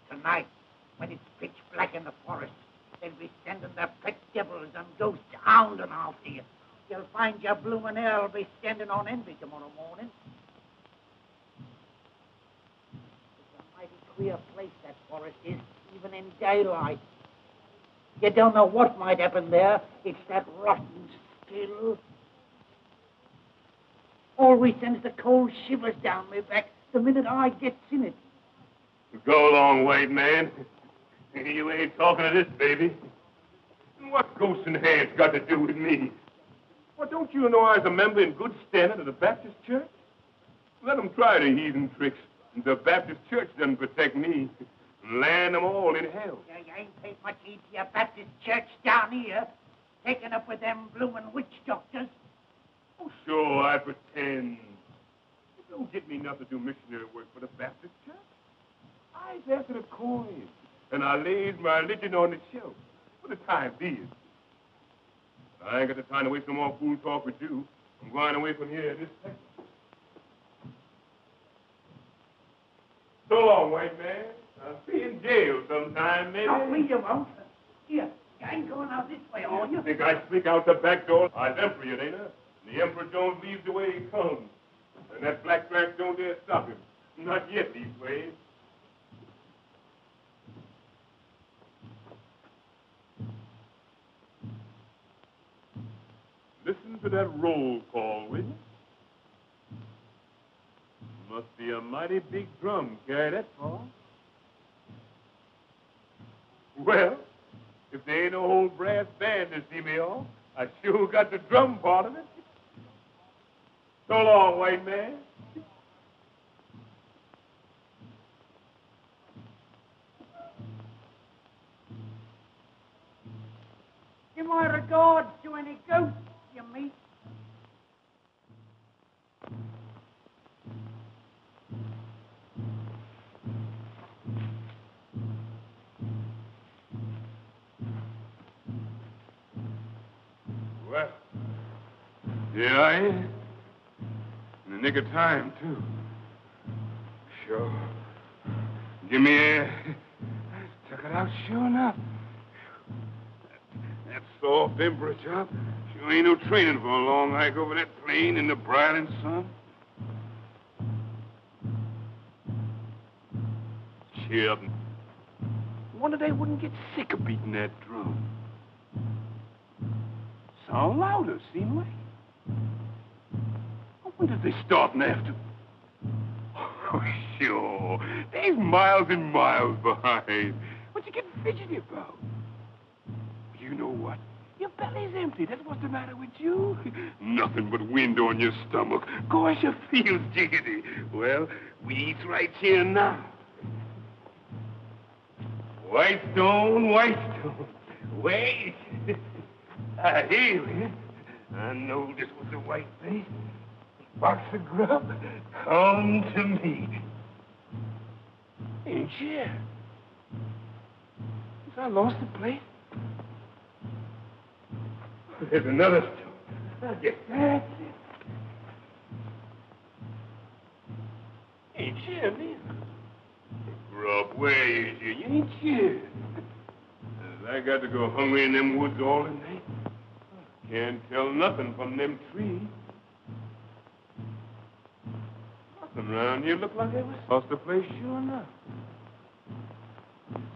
S8: Tonight, when it's pitch black in the forest, they'll be sending their pet devils and ghosts hounding after you. You'll find your bloomin' hell be standing on envy tomorrow morning. It's a mighty queer place, that forest is, even in daylight. You don't know what might happen there. It's that rotten still. Always sends the cold shivers down my back the minute I gets in it.
S7: Go along, white man. You ain't talking to this baby. What ghosts and hands got to do with me? Well, don't you know I was a member in good standing of the Baptist Church? Let 'em try the heathen tricks. The Baptist Church doesn't protect me. Land them all in hell.
S8: Yeah, you ain't paid much heed to your Baptist church down here, taking up with them bloomin' witch doctors.
S7: Oh, sure, I pretend. It don't get me nothing to do missionary work for the Baptist Church. I was after the coin, and I laid my religion on the shelf for the time being. But I ain't got the time to waste no more fool talk with you. I'm going away from here this second. So long, white man. I'll see you in jail sometime, maybe.
S8: No, please, you won't. Here, you ain't going out this way, are you?
S7: Think I sneak out the back door? I'm emperor, ain't I? And the emperor don't leave the way he comes. And that black flag don't dare stop him. Not yet, these ways. Listen to that roll call, will you? Must be a mighty big drum carry that far. Well, if there ain't no old brass band to see me off, I sure got the drum part of it. So long, white man.
S8: Give my regards to any ghosts you meet.
S7: Well, here I am. In the nick of time, too. Sure. Give me air. I took it out sure enough. That soft emperor job sure ain't no training for a long hike over that plain in the brilliant sun. Cheer up. Wonder they wouldn't get sick of beating that drum. Sound louder, seem like. I wonder if they're starting after. Oh, sure. They's miles and miles behind. What you getting fidgety about? You know what? Your belly's empty. That's what's the matter with you. Nothing but wind on your stomach. Gosh, you feel jiggity. Well, we eat right here now. White stone, white stone. Wait. I hear you. I know this was the white face. Box of grub, come to me. Ain't you? Since I lost the place. There's another stone. I guess that's it. Ain't you, neither. Grub, where is you? You ain't you. I got to go hungry in them woods all the night. Can't tell nothing from them trees. Nothing around here look like they was lost the place sure enough.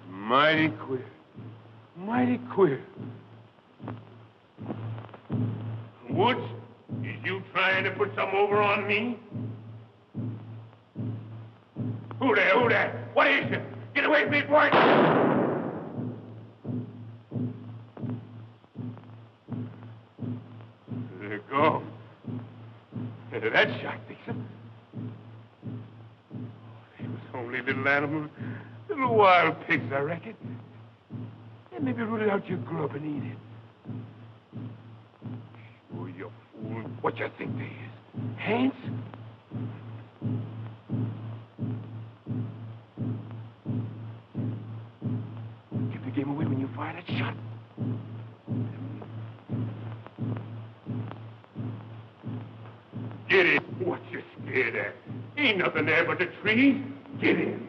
S7: Mighty queer. Mighty queer. Woods, is you trying to put some over on me? Who there? Who there? What is it? Get away from me, boy! They're gone. That shot fix them. They was only little animals, little wild pigs, I reckon. They maybe rooted out your grub and eat it. Oh, you fool. What you think they is? Hands? Give the game away when you fire that shot. Get in. What you scared at? Ain't nothing there but the trees. Get in.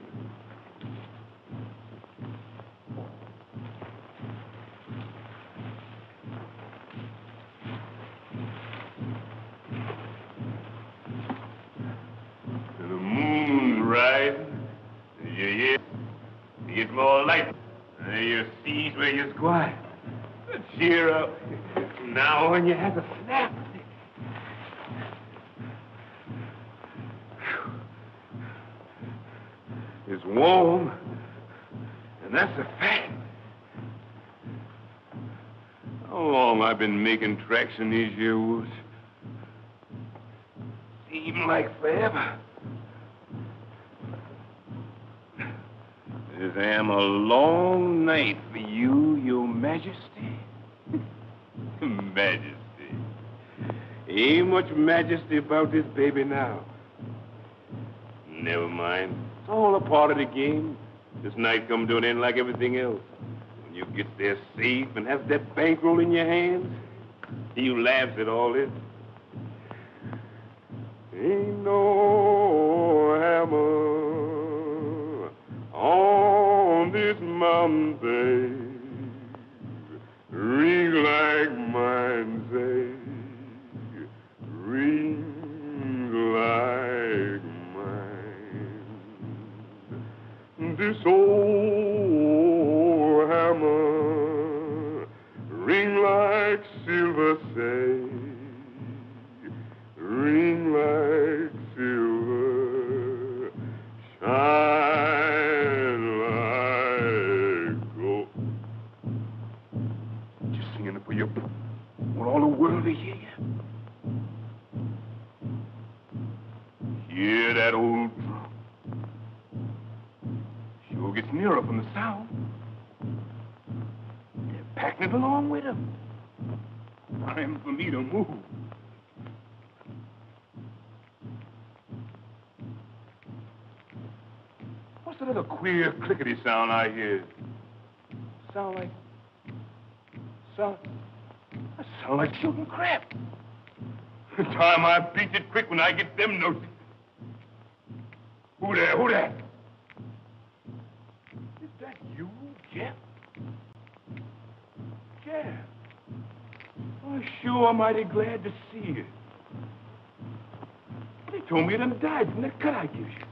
S7: The moon's rising. You get more light. You see where you're squat. Cheer up. Now when you have a snap. It's warm, and that's a fact. How long I've been making tracks in these here woods? Seem like forever. This am a long night for you, your majesty. Majesty. Ain't much majesty about this baby now. Never mind. It's all a part of the game. This night come to an end like everything else. When you get there safe and have that bankroll in your hands, you laughs at all this. Ain't no hammer on this mountain, babe. Ring like mine, say. Ring like mine. This old hammer ring like silver, say. Ring like silver, shine like gold.
S2: Just singing it for you. Want all the world to hear you. Hear that old drum. Sure gets nearer from the sound. They're packing it along with them. Time for me to move. What's that little queer clickety sound I hear? That sound like shooting crap. Time I beat it quick when I get them notes. Who there? Is that you, Jeff? Jeff. Oh, sure, I'm mighty glad to see you. They told me you done died from that cut I gave you.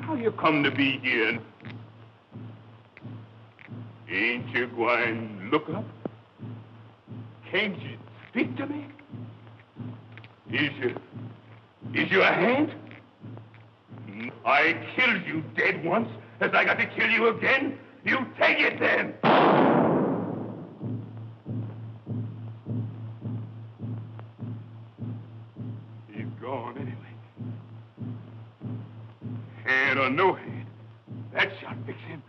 S2: How you come to be here? Ain't you going to look up? Can't you speak to me? Is you a hand? I killed you dead once. Has I got to kill you again? You take it then. He's gone anyway. Hand or no hand, that shot fix him.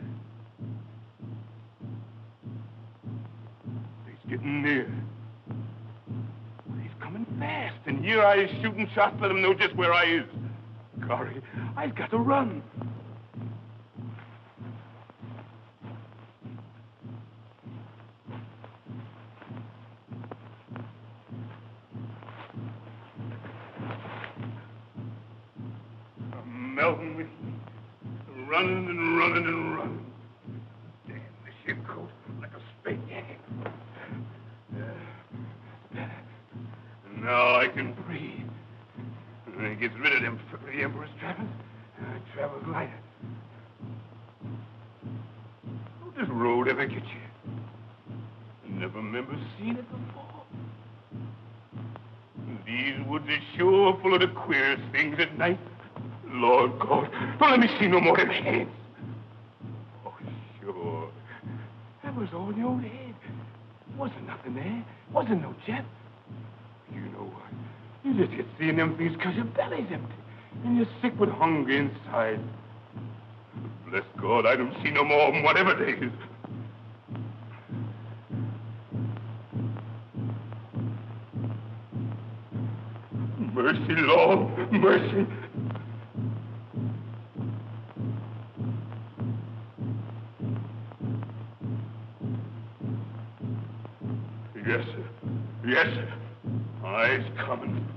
S2: He's getting near. He's coming fast, and here I is shooting shots, let him know just where I is. Golly, I've got to run. I'm melting with heat, running and running and running. Damn the ship coat like a spade yanking. Now I can breathe. And it gets rid of them for the Emperor's trappings. I travel lighter. How'd this road ever get you? I never remember seeing it before. These woods are sure full of the queerest things at night. Lord God, don't let me see no more of them heads. Oh, sure. That was all in your own head. Wasn't nothing there. Wasn't no Jeff. You know what? You just get seeing them things because your belly's empty. And you're sick with hunger inside. Bless God, I don't see no more of them, whatever they is. Mercy, Lord, mercy. Yes, sir. Yes, sir. I's coming.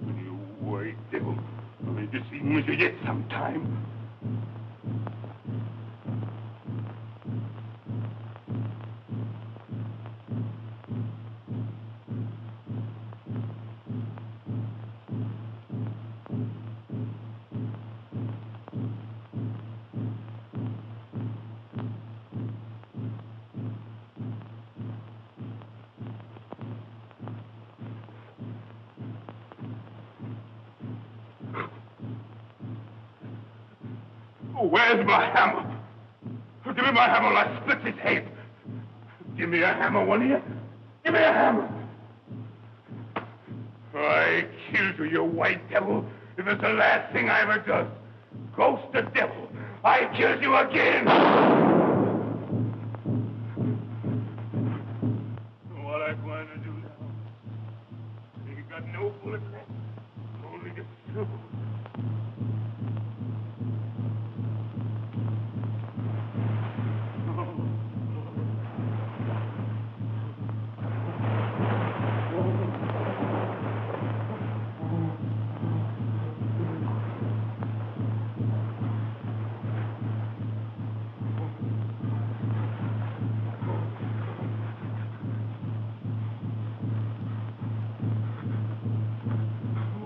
S2: You white devil. I'll just see you yet sometime. Where's my hammer? Give me my hammer or I split his head. Give me a hammer, one of you. Give me a hammer. I killed you, you white devil. If it's the last thing I ever does. Ghost the devil. I killed you again.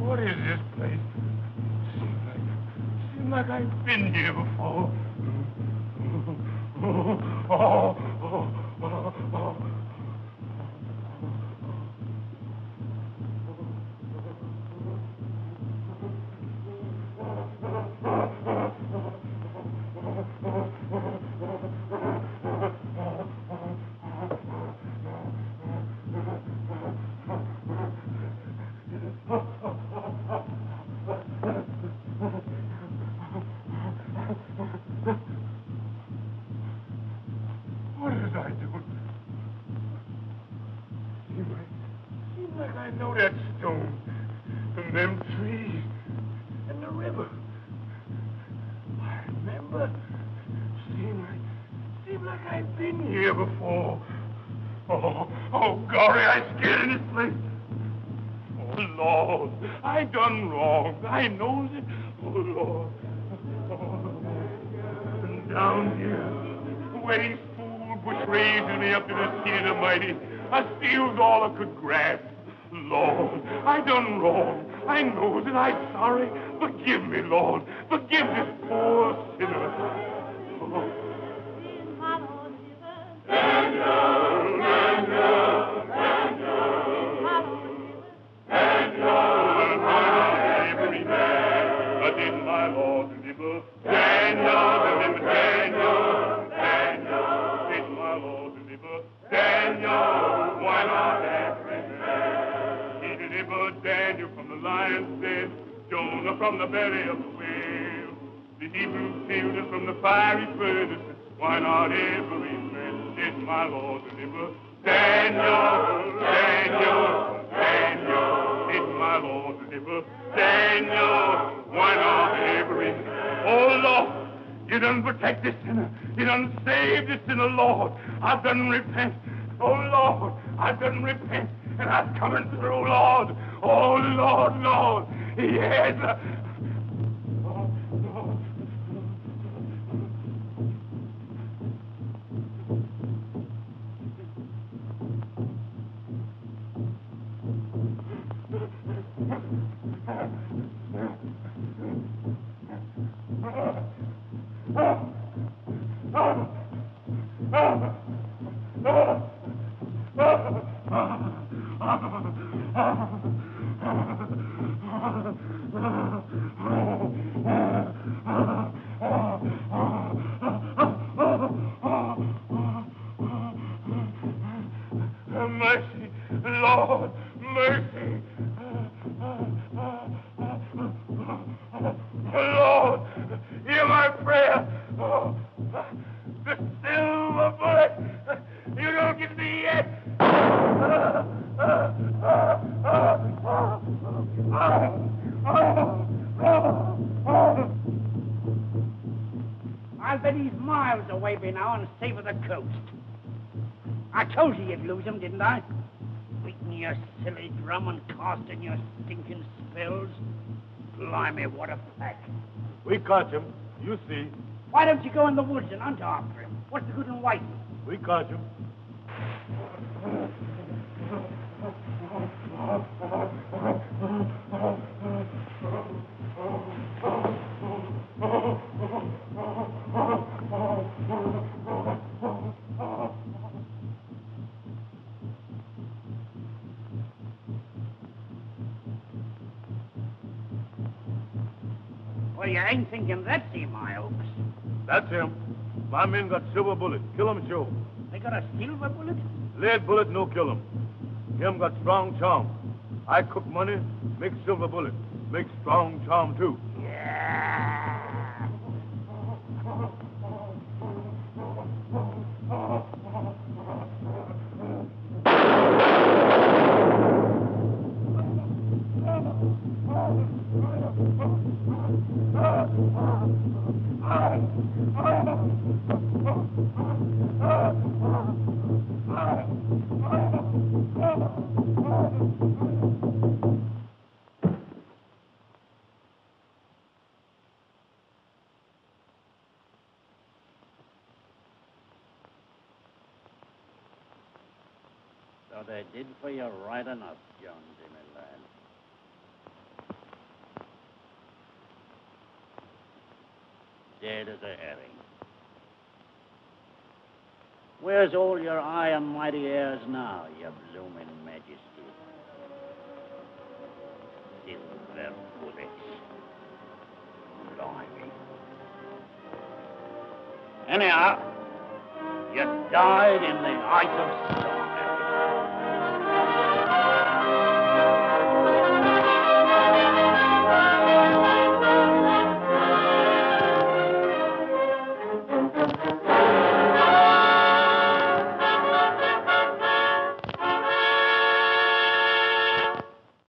S7: What is this place? Seems like I've been here before. What did I do? Seems like I know that stone and them trees and the river. I remember. Seems like I've been here before. Oh, golly, I'm scared in this place. Oh, Lord, I done wrong. I knows it. Oh, Lord. And down here, where these fool bush raising me up to the seat of the mighty, I steals all I could grasp. Lord, I done wrong. I knows it. I'm sorry. Forgive me, Lord. Forgive this poor sinner. Daniel from the lion's den, Jonah from the belly of the whale, the Hebrew children from the fiery furnace. Why not every man did my Lord deliver? Daniel, Daniel, Daniel, did my Lord deliver? Daniel, why not every man? Oh, Lord, you done protect this sinner. You done save this sinner, Lord. I've done repent. Oh, Lord, I've done repent. And I'm coming through, Lord. Oh, Lord, Lord. Yes. Oh, Lord. Mercy, Lord, mercy. Lord, hear my prayer. Oh, the silver bullet, you don't get me yet.
S8: I'll bet he's miles away by now and safe of the coast. I told you you'd lose him, didn't I? Beating your silly drum and casting your stinking spells. Blimey, what a pack.
S7: We caught him. You see.
S8: Why don't you go in the woods and hunt after him? What's the good in waiting?
S7: We caught him.
S8: Well, you ain't thinking that's him, I hopes.
S7: That's him. My men got silver bullet. Kill him, sure.
S8: They got a silver bullet?
S7: Lead bullet, no kill him. Him got strong charm. I cook money, make silver bullet. Make strong charm, too.
S8: Yeah. So they did for you right enough, Jonesy, my lad. dead as a herring. Where's all your high and mighty airs now, your blooming majesty? Silver bullets. Blimey. Anyhow, you died in the height of sorrow.